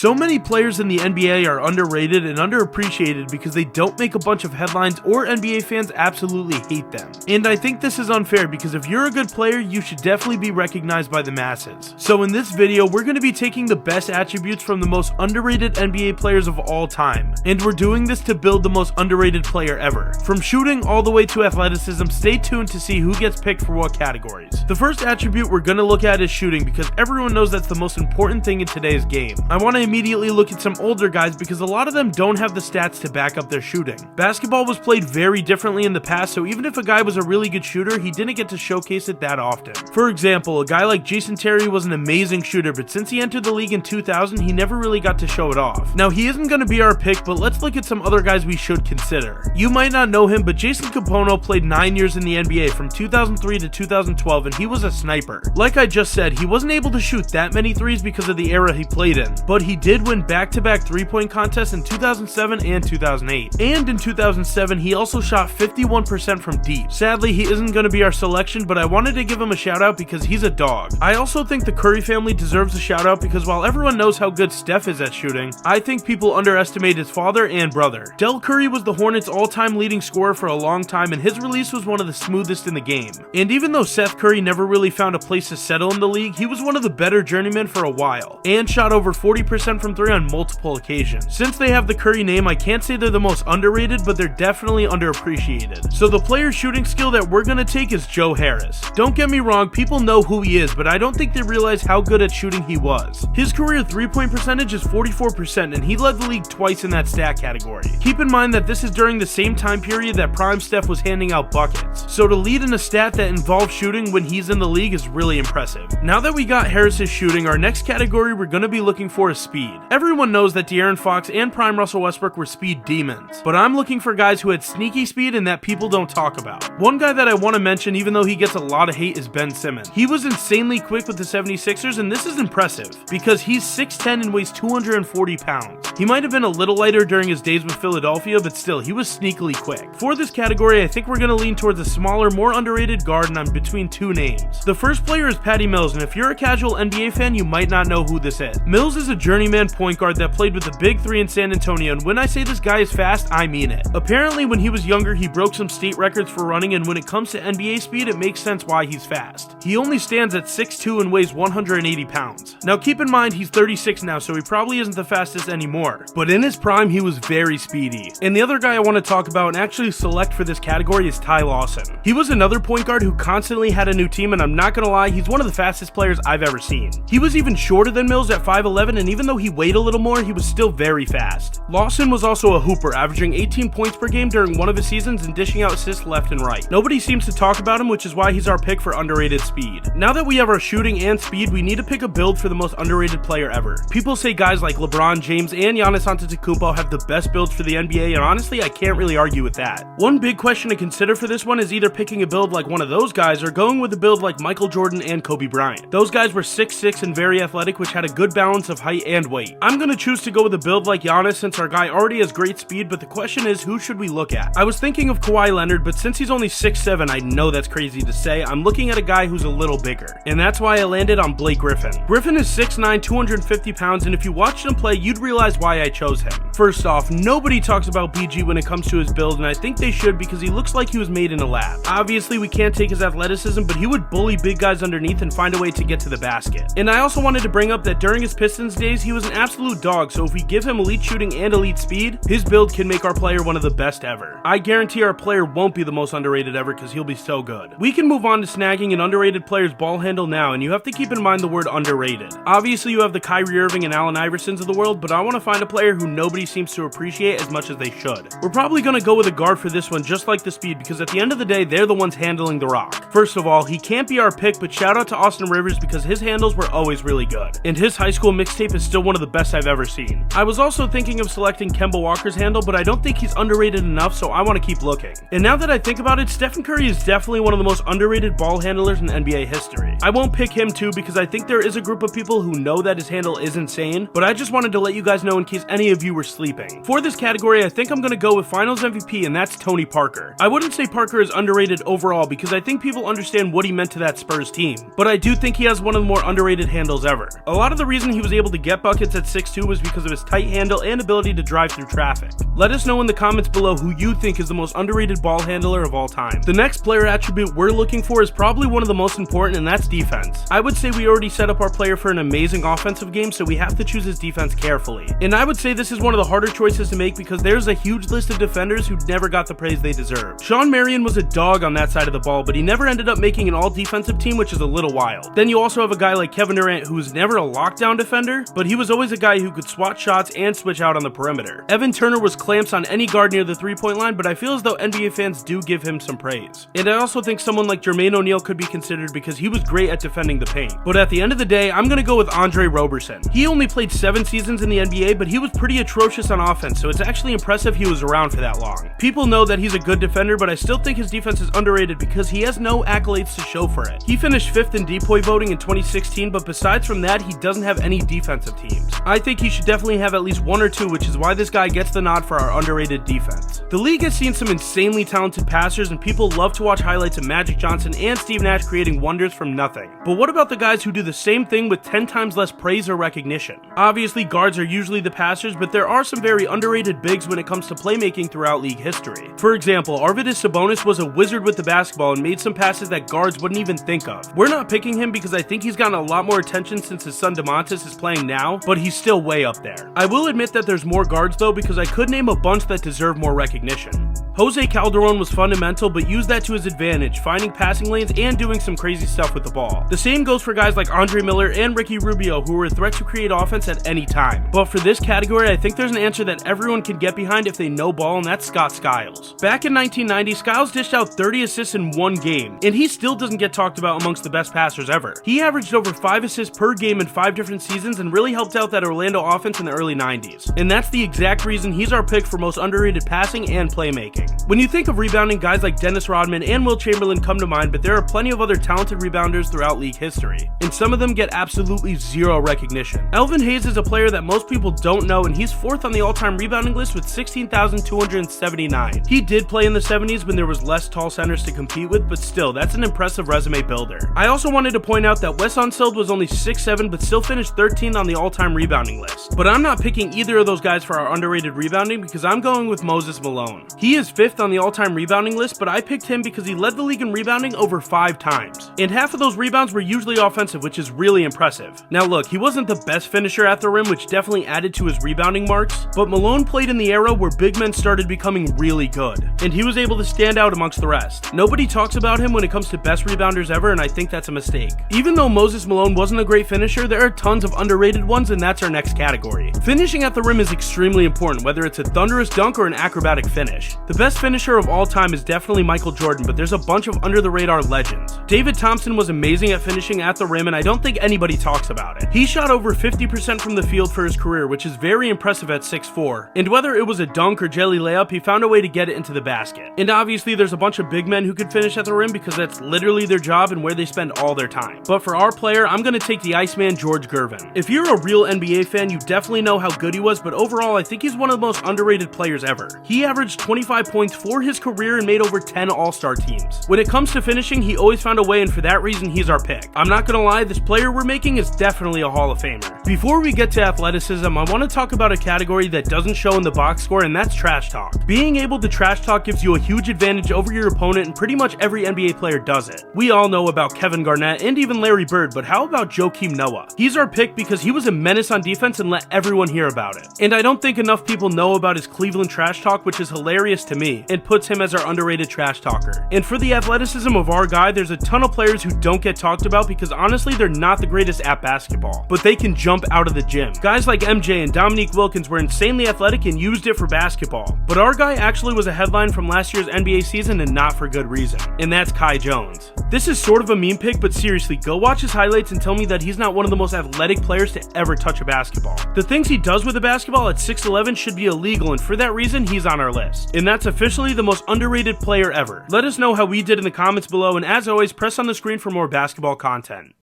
So many players in the NBA are underrated and underappreciated because they don't make a bunch of headlines or NBA fans absolutely hate them. And I think this is unfair because if you're a good player, you should definitely be recognized by the masses. So in this video, we're going to be taking the best attributes from the most underrated NBA players of all time. And we're doing this to build the most underrated player ever. From shooting all the way to athleticism, stay tuned to see who gets picked for what categories. The first attribute we're going to look at is shooting because everyone knows that's the most important thing in today's game. I want to immediately look at some older guys because a lot of them don't have the stats to back up their shooting. Basketball was played very differently in the past, so even if a guy was a really good shooter, he didn't get to showcase it that often. For example, a guy like Jason Terry was an amazing shooter, but since he entered the league in 2000, he never really got to show it off. Now, he isn't going to be our pick, but let's look at some other guys we should consider. You might not know him, but Jason Kapono played 9 years in the NBA from 2003 to 2012, and he was a sniper. Like I just said, he wasn't able to shoot that many threes because of the era he played in, but he did win back-to-back three-point contests in 2007 and 2008. And in 2007, he also shot 51% from deep. Sadly, he isn't going to be our selection, but I wanted to give him a shout-out because he's a dog. I also think the Curry family deserves a shout-out because while everyone knows how good Steph is at shooting, I think people underestimate his father and brother. Del Curry was the Hornets' all-time leading scorer for a long time, and his release was one of the smoothest in the game. And even though Seth Curry never really found a place to settle in the league, he was one of the better journeymen for a while, and shot over 40% from three on multiple occasions. Since they have the Curry name, I can't say they're the most underrated, but they're definitely underappreciated. So the player shooting skill that we're gonna take is Joe Harris. Don't get me wrong, people know who he is, but I don't think they realize how good at shooting he was. His career three-point percentage is 44%, and he led the league twice in that stat category. Keep in mind that this is during the same time period that Prime Steph was handing out buckets. So to lead in a stat that involves shooting when he's in the league is really impressive. Now that we got Harris's shooting, our next category we're gonna be looking for is speed. Everyone knows that De'Aaron Fox and Prime Russell Westbrook were speed demons, but I'm looking for guys who had sneaky speed and that people don't talk about. One guy that I want to mention, even though he gets a lot of hate, is Ben Simmons. He was insanely quick with the 76ers, and this is impressive because he's 6'10 and weighs 240 pounds. He might have been a little lighter during his days with Philadelphia, but still, he was sneakily quick. For this category, I think we're going to lean towards a smaller, more underrated guard, and I'm between two names. The first player is Patty Mills, and if you're a casual NBA fan, you might not know who this is. Mills is a journeyman point guard that played with the Big Three in San Antonio, and when I say this guy is fast, I mean it. Apparently, when he was younger, he broke some state records for running, and when it comes to NBA speed, it makes sense why he's fast. He only stands at 6'2 and weighs 180 pounds. Now keep in mind, he's 36 now, so he probably isn't the fastest anymore, but in his prime, he was very speedy. And the other guy I want to talk about and actually select for this category is Ty Lawson. He was another point guard who constantly had a new team, and I'm not gonna lie, he's one of the fastest players I've ever seen. He was even shorter than Mills at 5'11", and even though he weighed a little more, he was still very fast. Lawson was also a hooper, averaging 18 points per game during one of his seasons and dishing out assists left and right. Nobody seems to talk about him, which is why he's our pick for underrated speed. Now that we have our shooting and speed, we need to pick a build for the most underrated player ever. People say guys like LeBron James and Giannis Antetokounmpo have the best builds for the NBA, and honestly, I can't really argue with that. One big question to consider for this one is either picking a build like one of those guys or going with a build like Michael Jordan and Kobe Bryant. Those guys were 6'6 and very athletic, which had a good balance of height and weight. I'm gonna choose to go with a build like Giannis since our guy already has great speed, but the question is, who should we look at? I was thinking of Kawhi Leonard, but since he's only 6'7", I know that's crazy to say, I'm looking at a guy who's a little bigger. And that's why I landed on Blake Griffin. Griffin is 6'9", 250 pounds, and if you watched him play, you'd realize why I chose him. First off, nobody talks about BG when it comes to his build, and I think they should because he looks like he was made in a lab. Obviously, we can't take his athleticism, but he would bully big guys underneath and find a way to get to the basket. And I also wanted to bring up that during his Pistons days, he was an absolute dog, so if we give him elite shooting and elite speed, his build can make our player one of the best ever. I guarantee our player won't be the most underrated ever because he'll be so good. We can move on to snagging an underrated player's ball handle now, and you have to keep in mind the word underrated. Obviously, you have the Kyrie Irving and Allen Iversons of the world, but I want to find a player who nobody seems to appreciate as much as they should. We're probably going to go with a guard for this one, just like the speed, because at the end of the day, they're the ones handling the rock. First of all, he can't be our pick, but shout out to Austin Rivers because his handles were always really good, and his high school mixtape is still one of the best I've ever seen. I was also thinking of selecting Kemba Walker's handle, but I don't think he's underrated enough, so I want to keep looking. And now that I think about it, Stephen Curry is definitely one of the most underrated ball handlers in NBA history. I won't pick him too because I think there is a group of people who know that his handle is insane, but I just wanted to let you guys know in case any of you were sleeping. For this category, I think I'm gonna go with Finals MVP, and that's Tony Parker. I wouldn't say Parker is underrated overall because I think people understand what he meant to that Spurs team, but I do think he has one of the more underrated handles ever. A lot of the reason he was able to get buckets at 6'2" was because of his tight handle and ability to drive through traffic. Let us know in the comments below who you think is the most underrated ball handler of all time. The next player attribute we're looking for is probably one of the most important, and that's defense. I would say we already set up our player for an amazing offensive game, so we have to choose his defense carefully. And I would say this is one of the harder choices to make because there's a huge list of defenders who never got the praise they deserve. Shawn Marion was a dog on that side of the ball, but he never ended up making an all-defensive team, which is a little wild. Then you also have a guy like Kevin Durant, who was never a lockdown defender, but he was always a guy who could swat shots and switch out on the perimeter. Evan Turner was clamps on any guard near the three-point line, but I feel as though NBA fans do give him some praise. And I also think someone like Jermaine O'Neal could be considered because he was great at defending the paint. But at the end of the day, I'm gonna go with Andre Roberson. He only played 7 seasons in the NBA, but he was pretty atrocious on offense, so it's actually impressive he was around for that long. People know that he's a good defender, but I still think his defense is underrated because he has no accolades to show for it. He finished 5th in DPOY voting in 2016, but besides from that, he doesn't have any defensive teams. I think he should definitely have at least 1 or 2, which is why this guy gets the nod for our underrated defense. The league has seen some insanely talented passers, and people love to watch highlights of Magic Johnson and Steve Nash creating wonders from nothing. But what about the guys who do the same thing with 10 times less praise or recognition? Obviously, guards are usually the passers, but there are some very underrated bigs when it comes to playmaking throughout league history. For example, Arvydas Sabonis was a wizard with the basketball and made some passes that guards wouldn't even think of. We're not picking him because I think he's gotten a lot more attention since his son DeMontis is playing now, but he's still way up there. I will admit that there's more guards though, because I could name a bunch that deserve more recognition. Jose Calderon was fundamental, but used that to his advantage, finding passing lanes and doing some crazy stuff with the ball. The same goes for guys like Andre Miller and Ricky Rubio, who were a threat to create offense at any time. But for this category, I think there's an answer that everyone can get behind if they know ball, and that's Scott Skiles. Back in 1990, Skiles dished out 30 assists in 1 game, and he still doesn't get talked about amongst the best passers ever. He averaged over 5 assists per game in 5 different seasons and really helped out that Orlando offense in the early 90s. And that's the exact reason he's our pick for most underrated passing and playmaking. When you think of rebounding, guys like Dennis Rodman and Wilt Chamberlain come to mind, but there are plenty of other talented rebounders throughout league history, and some of them get absolutely zero recognition. Elvin Hayes is a player that most people don't know, and he's 4th on the all-time rebounding list with 16,279. He did play in the 70s when there was less tall centers to compete with, but still, that's an impressive resume builder. I also wanted to point out that Wes Unseld was only 6'7", but still finished 13th on the all-time rebounding list. But I'm not picking either of those guys for our underrated rebounding because I'm going with Moses Malone. He is 5th on the all-time rebounding list, but I picked him because he led the league in rebounding over 5 times. And half of those rebounds were usually offensive, which is really impressive. Now look, he wasn't the best finisher at the rim, which definitely added to his rebounding marks, but Malone played in the era where big men started becoming really good, and he was able to stand out amongst the rest. Nobody talks about him when it comes to best rebounders ever, and I think that's a mistake. Even though Moses Malone wasn't a great finisher, there are tons of underrated ones, and that's our next category. Finishing at the rim is extremely important, whether it's a thunderous dunk or an acrobatic finish. The best finisher of all time is definitely Michael Jordan, but there's a bunch of under-the-radar legends. David Thompson was amazing at finishing at the rim, and I don't think anybody talks about it. He shot over 50% from the field for his career, which is very impressive at 6'4", and whether it was a dunk or jelly layup, he found a way to get it into the basket. And obviously there's a bunch of big men who could finish at the rim because that's literally their job and where they spend all their time. But for our player, I'm gonna take the Iceman George Gervin. If you're a real NBA fan, you definitely know how good he was, but overall I think he's one of the most underrated players ever. He averaged 25 points for his career and made over 10 All-Star teams. When it comes to finishing, he always found a way, and for that reason, he's our pick. I'm not gonna lie, this player we're making is definitely a Hall of Famer. Before we get to athleticism, I want to talk about a category that doesn't show in the box score, and that's trash talk. Being able to trash talk gives you a huge advantage over your opponent, and pretty much every NBA player does it. We all know about Kevin Garnett and even Larry Bird, but how about Joakim Noah? He's our pick because he was a menace on defense and let everyone hear about it. And I don't think enough people know about his Cleveland trash talk, which is hilarious to me, and puts him as our underrated trash talker. And for the athleticism of our guy, there's a ton of players who don't get talked about because honestly, they're not the greatest at basketball, but they can jump out of the gym. Guys like MJ and Dominique Wilkins were insanely athletic and used it for basketball, but our guy actually was a headline from last year's NBA season and not for good reason, and that's Kai Jones. This is sort of a meme pick, but seriously, go watch his highlights and tell me that he's not one of the most athletic players to ever touch a basketball. The things he does with a basketball at 6'11" should be illegal, and for that reason, he's on our list. And that's officially the most underrated player ever. Let us know how we did in the comments below, and as always, press on the screen for more basketball content.